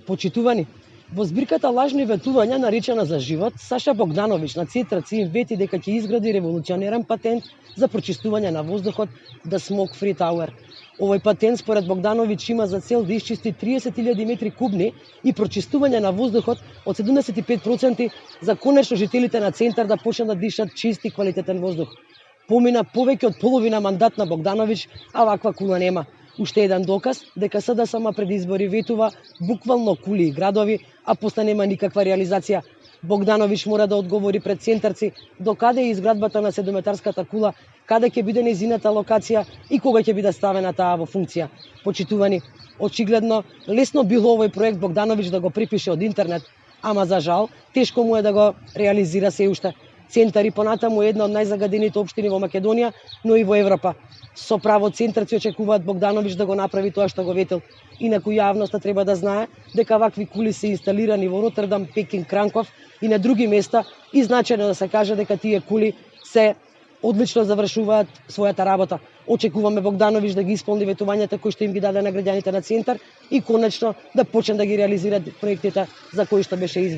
Почитувани, во збирката Лажни ветувања наречена за живот, Саша Богдановиќ на Цетра Цин вети дека ќе изгради револуционерен патент за прочистување на воздухот The Smoke Free Tower. Овој патент според Богдановиќ има за цел да исчисти 30.000 метри кубни и прочистување на воздухот од 75% за конечно жителите на Центар да почнат да дишат чист и квалитетен воздух. Помина повеќе од половина мандат на Богдановиќ, а ваква кула нема. Уште еден доказ дека СДСМ пред избори ветува буквално кули и градови, а после нема никаква реализација. Богдановиќ мора да одговори пред центарци докаде е изградбата на седометарската кула, каде ќе биде нејзината локација и кога ќе биде ставена таа во функција. Почитувани, очигледно лесно било овој проект Богдановиќ да го припише од интернет, ама за жал тешко му е да го реализира се уште. Центар и понатаму е една од најзагадените општини во Македонија, но и во Европа. Со право центарци очекуваат Богдановиќ да го направи тоа што го ветил. Инаку јавноста треба да знае дека вакви кули се инсталирани во Ротердам, Пекин, Кранков и на други места и значајно да се каже дека тие кули се одлично завршуваат својата работа. Очекуваме Богдановиќ да ги исполни ветувањата кои што им ги даде на граѓаните на Центар и конечно да почне да ги реализира проектите за кои што беше